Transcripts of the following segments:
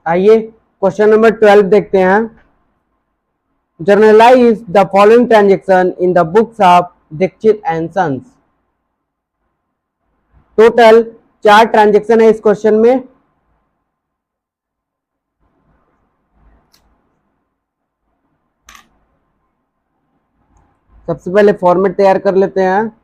आइए question number 12 देखते हैं। Journalise the following transaction in the books of Dikshit and sons. Total 4 transaction है इस क्वेश्चन में। सबसे पहले फॉर्मेट तैयार कर लेते हैं।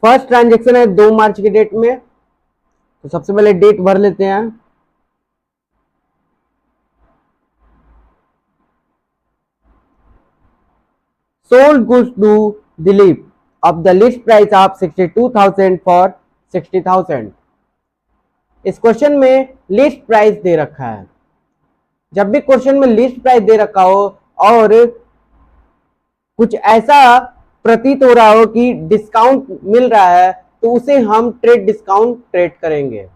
फर्स्ट ट्रांजेक्शन है 2 मार्च की डेट में, तो सबसे पहले डेट भर लेते हैं। Sold goods to Dilip of the list price of 62,000 for 60,000। इस क्वेश्चन में लिस्ट प्राइस दे रखा है। जब भी क्वेश्चन में लिस्ट प्राइस दे रखा हो और कुछ ऐसा प्रतीत हो रहा हो कि डिस्काउंट मिल रहा है, तो उसे हम ट्रेड डिस्काउंट ट्रेड करेंगे।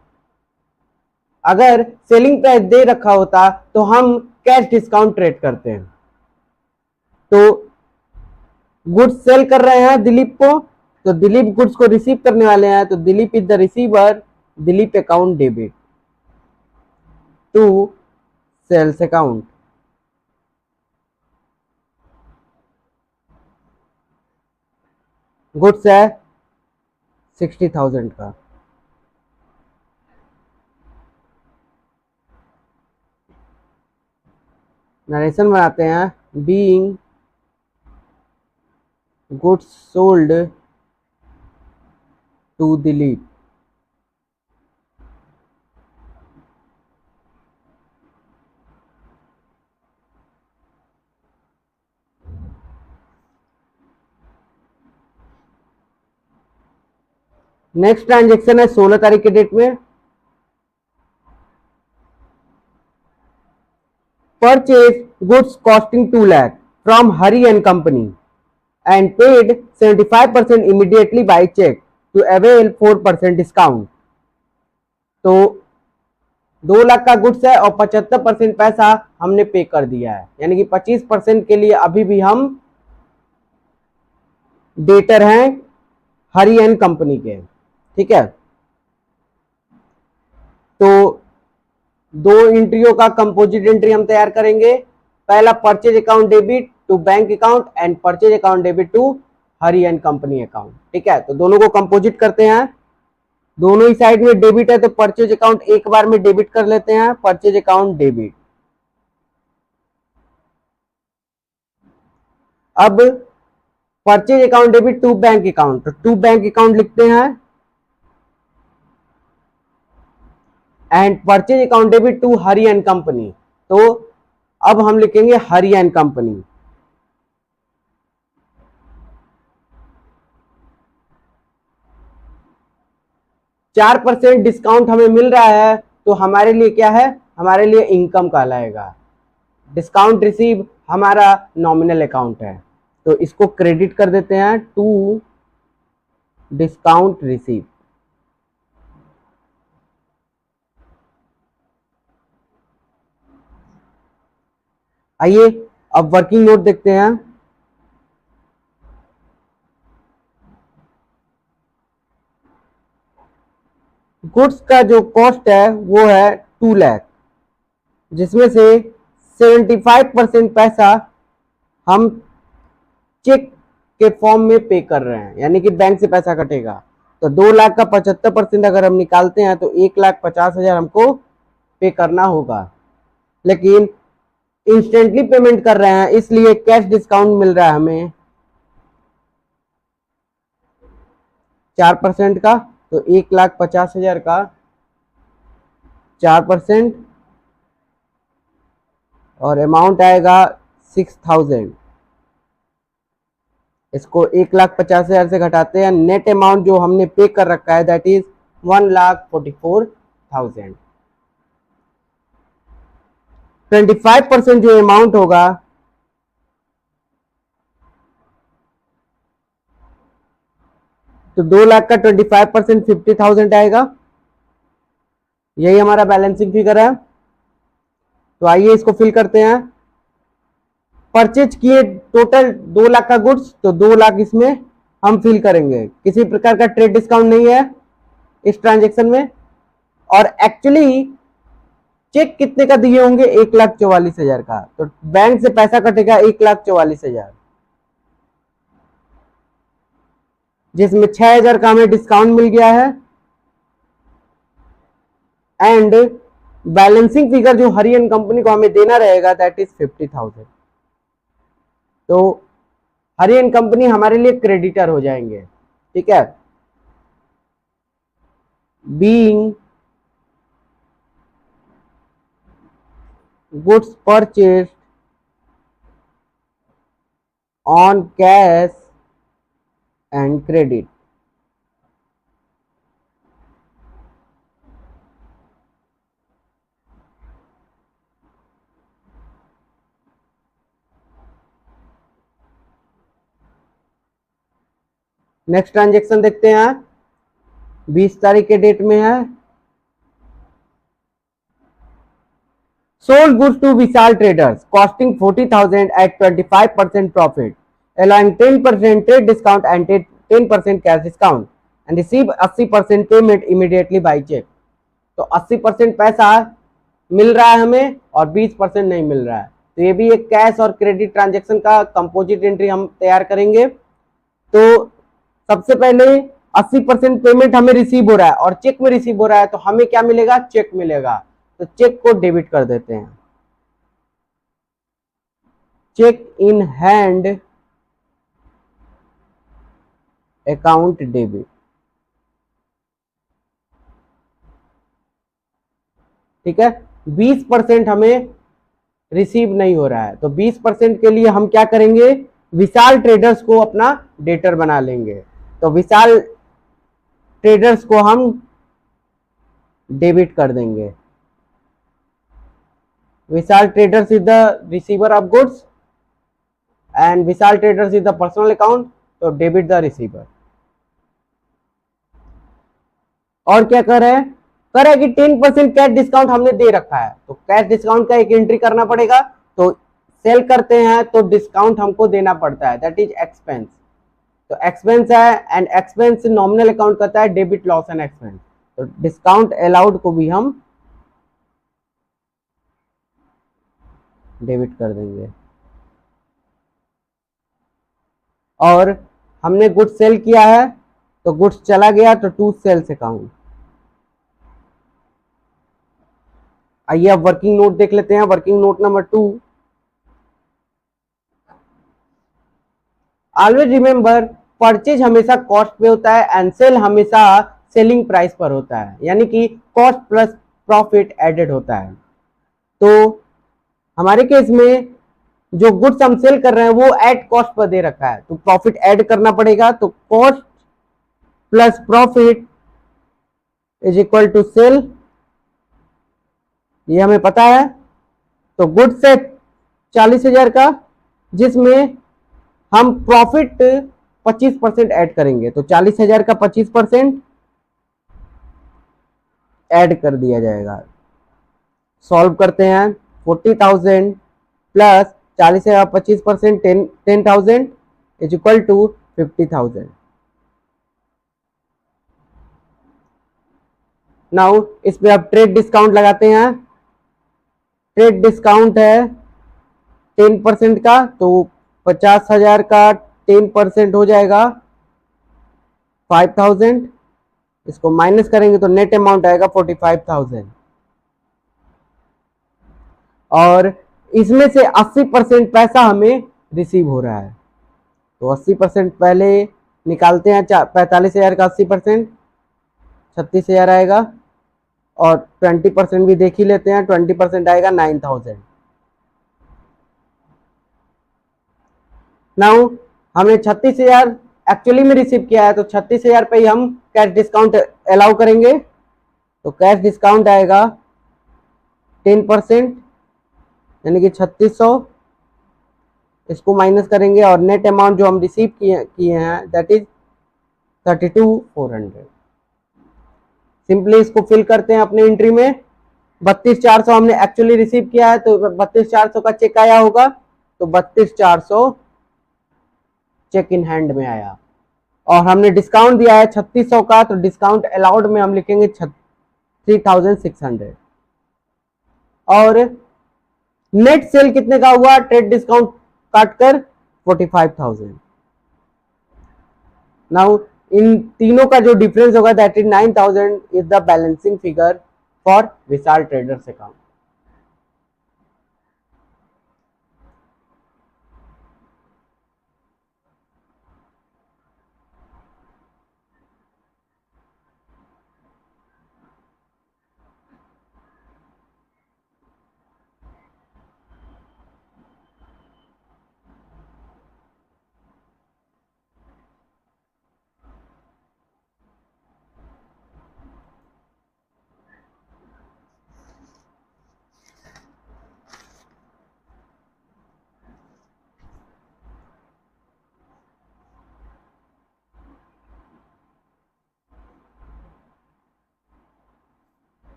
अगर सेलिंग प्राइस दे रखा होता तो हम कैश डिस्काउंट ट्रेड करते हैं। तो गुड्स सेल कर रहे हैं दिलीप को, तो दिलीप गुड्स को रिसीव करने वाले हैं, तो Dilip is the receiver, Dilip account debit to sales account. Goods है 60,000 का। नरेशन बनाते हैं। Being goods sold to Dilip, next transaction है 16 तारीख के डेट में। Purchase goods costing 2 lakh from Hari and company and paid 75% immediately by check to avail 4% discount। तो 2 लाख का गुड्स है और 75% पैसा हमने पे कर दिया है, यानी कि 25% के लिए अभी भी हम डेटर हैं हरी एंड कंपनी के। ठीक है, तो 2 एंट्रियों का कंपोजिट एंट्री हम तैयार करेंगे। पहला purchase account debit to bank account and purchase account debit to Hari and company account. ठीक है, तो दोनों को कंपोजिट करते हैं। दोनों ही साइड में डेबिट है, तो परचेज अकाउंट एक बार में डेबिट कर लेते हैं। Purchase account debit. अब purchase account debit to bank account, तो टू बैंक अकाउंट लिखते हैं and purchase account debit to Hari and company. तो अब हम लिखेंगे हरी एंड कंपनी। चार % डिस्काउंट हमें मिल रहा है, तो हमारे लिए क्या है, हमारे लिए इनकम कहलाएगा। डिस्काउंट रिसीव हमारा नॉमिनल अकाउंट है, तो इसको क्रेडिट कर देते हैं टू डिस्काउंट रिसीव। आइए अब वर्किंग नोट देखते हैं। गुड्स का जो कॉस्ट है वो है 2 लाख, जिसमें से 75% पैसा हम चेक के फॉर्म में पे कर रहे हैं, यानी कि बैंक से पैसा कटेगा। तो 2 लाख का 75% अगर हम निकालते हैं तो 1,50,000 हमको पे करना होगा, लेकिन इंस्टेंटली पेमेंट कर रहे हैं इसलिए कैश डिस्काउंट मिल रहा है हमें 4% का। तो 1,50,000 का 4% और अमाउंट आएगा 6,000। इसको 1,50,000 से घटाते हैं, नेट अमाउंट जो हमने पे कर रखा है दैट इज 1,44,000। 25% जो अमाउंट होगा तो 2 लाख का 25% 50,000 आएगा। यही हमारा बैलेंसिंग फिगर है। तो आइए इसको फिल करते हैं। परचेज किए टोटल 2 लाख का गुड्स, तो 2 लाख इसमें हम फिल करेंगे। किसी प्रकार का ट्रेड डिस्काउंट नहीं है इस ट्रांजेक्शन में। और एक्चुअली चेक कितने का दिए होंगे? 1,44,000 का। तो बैंक से पैसा कटेगा 1,44,000, जिसमें 6,000 का हमें डिस्काउंट मिल गया है। एंड बैलेंसिंग फिगर जो हरियन कंपनी को हमें देना रहेगा दैट इज 50,000। तो हरियन कंपनी हमारे लिए क्रेडिटर हो जाएंगे, ठीक है। Being goods purchase on cash and credit. Next transaction देखते हैं, 20 तारीख के डेट में है। Sold goods to Vishal traders costing 40,000 at 25% profit, allowing 10% trade discount and 10% cash discount and receive 80% payment immediately by check। तो 80% पैसा मिल रहा है हमें और 20% नहीं मिल रहा है। तो ये भी एक कैश और क्रेडिट ट्रांजेक्शन का कंपोजिट एंट्री हम तैयार करेंगे। तो सबसे पहले 80% पेमेंट हमें रिसीव हो रहा है और चेक में रिसीव हो रहा है, तो हमें क्या मिलेगा? चेक मिलेगा। तो चेक को डेबिट कर देते हैं। Cheque in hand account debit, ठीक है। 20% हमें रिसीव नहीं हो रहा है, तो 20% के लिए हम क्या करेंगे? विशाल ट्रेडर्स को अपना डेटर बना लेंगे। तो विशाल ट्रेडर्स को हम डेबिट कर देंगे। Vishal traders is the receiver of goods and Vishal traders is the personal account, तो डेबिट द रिसीवर। और क्या कर रहे हैं? कर रहे हैं कि 10% कैश डिस्काउंट हमने दे रखा है, तो कैश डिस्काउंट का एक एंट्री करना पड़ेगा। तो सेल करते हैं तो डिस्काउंट हमको देना पड़ता है, दैट इज एक्सपेंस। तो एक्सपेंस है एंड एक्सपेंस नॉमिनल अकाउंट करता है डेबिट लॉस एंड एक्सपेंस। तो डिस्काउंट अलाउड को भी हम डेबिट कर देंगे। और हमने गुड्स सेल किया है तो गुड्स चला गया तो टू सेल्स अकाउंट। आइए अब वर्किंग नोट देख लेते हैं। Working note number 2, always remember purchase हमेशा कॉस्ट पे होता है एंड सेल हमेशा सेलिंग प्राइस पर होता है, यानी कि कॉस्ट प्लस प्रॉफिट एडेड होता है। तो हमारे केस में जो गुड्स हम सेल कर रहे हैं वो एट कॉस्ट पर दे रखा है, तो प्रॉफिट ऐड करना पड़ेगा। तो cost plus profit is equal to sale, ये हमें पता है। तो गुड्स है 40,000 का, जिसमें हम प्रॉफिट 25% ऐड करेंगे। तो 40,000 का 25% ऐड कर दिया जाएगा। सॉल्व करते हैं। 40,000 plus 40,000 25% 10,000 is equal to 50,000। Now इस पे आप ट्रेड डिस्काउंट लगाते हैं। ट्रेड डिस्काउंट है 10% का, तो 50,000 का 10% हो जाएगा 5000, इसको माइनस करेंगे तो नेट अमाउंट आएगा 45,000। और इसमें से 80% पैसा हमें रिसीव हो रहा है, तो 80% पहले निकालते हैं। 45,000 का 80% 36,000 आएगा, और 20% भी देख ही लेते हैं। 20% आएगा 9,000। नाउ हमने 36,000 एक्चुअली में रिसीव किया है, तो 36,000 पे ही हम कैश डिस्काउंट अलाउ करेंगे। तो कैश डिस्काउंट आएगा 10%, यानी कि 3600, इसको माइनस करेंगे, और नेट अमाउंट जो हम रिसीव किए हैं दैट इज 32,400। सिंपली इसको फिल करते हैं अपने एंट्री में। 32,400 हमने एक्चुअली रिसीव किया है, तो 32,400 का चेक आया होगा, तो 32,400 चेक इन हैंड में आया। और हमने डिस्काउंट दिया है 3600 का, तो डिस्काउंट अलाउड में हम लिखेंगे 3,600। और नेट सेल कितने का हुआ ट्रेड डिस्काउंट काटकर 45,000। नाउ इन तीनों का जो डिफरेंस होगा that is 9,000 is the balancing figure for Vishal traders account.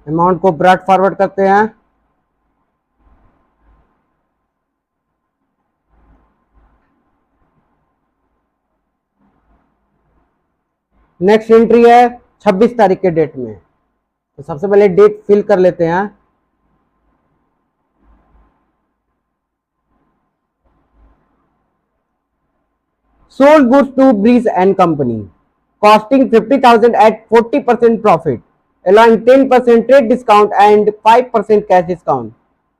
Amount को ब्रॉड फॉरवर्ड करते हैं। नेक्स्ट एंट्री है 26 तारीख के डेट में, तो सबसे पहले डेट फिल कर लेते हैं। Sold goods to Breeze and company costing 50,000 at 40% profit, allowing 10% trade discount and 5% cash discount.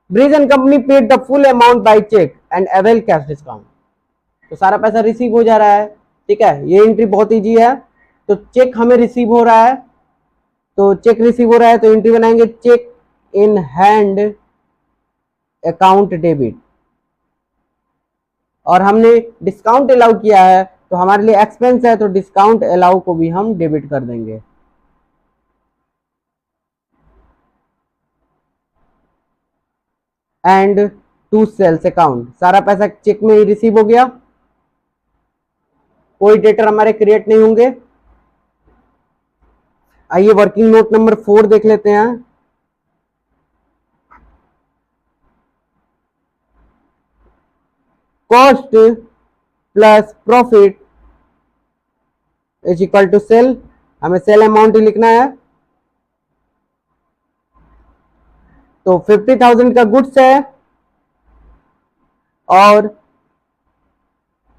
Breeze and company paid the full amount by check and avail cash discount. तो सारा पैसा रिसीव हो जा रहा है, ठीक है। ये एंट्री बहुत इजी है। तो चेक हमें रिसीव हो रहा है, तो चेक रिसीव हो रहा है तो एंट्री बनाएंगे cheque in hand account debit. और हमने डिस्काउंट अलाउ किया है, तो हमारे लिए एक्सपेंस है, तो डिस्काउंट अलाउ को भी हम डेबिट कर देंगे। एंड टू सेल्स अकाउंट, सारा पैसा चेक में ही रिसीव हो गया, कोई डेटर हमारे क्रिएट नहीं होंगे। आइए वर्किंग नोट नंबर 4 देख लेते हैं। Cost plus profit is equal to sale, हमें सेल अमाउंट ही लिखना है। तो 50,000 का गुड्स है और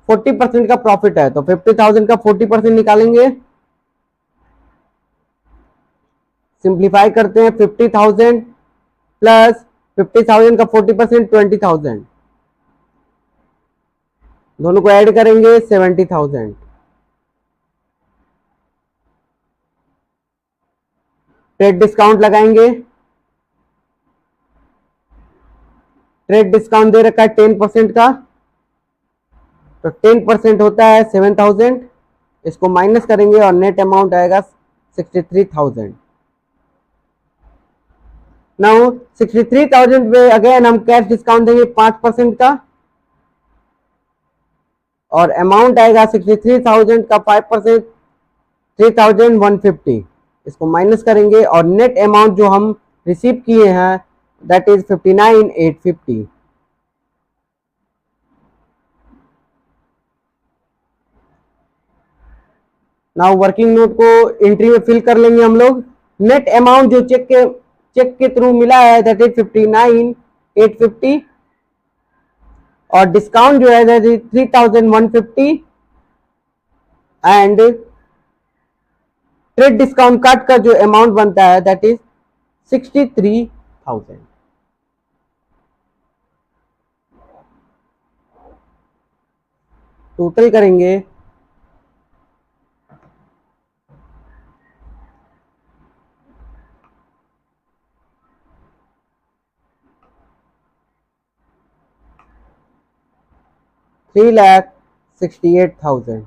40% का प्रॉफिट है, तो 50,000 का 40% निकालेंगे। सिंप्लीफाई करते हैं, 50,000 प्लस 50,000 का 40% 20,000, दोनों को ऐड करेंगे 70,000। ट्रेड डिस्काउंट लगाएंगे, ट्रेड डिस्काउंट दे रखा है 10% का, तो 10% होता है 7,000, इसको माइनस करेंगे और नेट अमाउंट आएगा 63,000। नाउ 63,000 पे अगेन हम कैश डिस्काउंट देंगे 5% का, और अमाउंट आएगा 63,000 का 5%, 3,150। इसको माइनस करेंगे और नेट अमाउंट जो हम रिसीव किए हैं that is 59,850। Now working note को एंट्री में फिल कर लेंगे हम लोग। नेट अमाउंट जो चेक के थ्रू मिला है दैट इज 59,850, और डिस्काउंट जो है that is 3,150, and trade discount काट का जो अमाउंट बनता है दैट इज 63,000। टोटल करेंगे $3,68,000।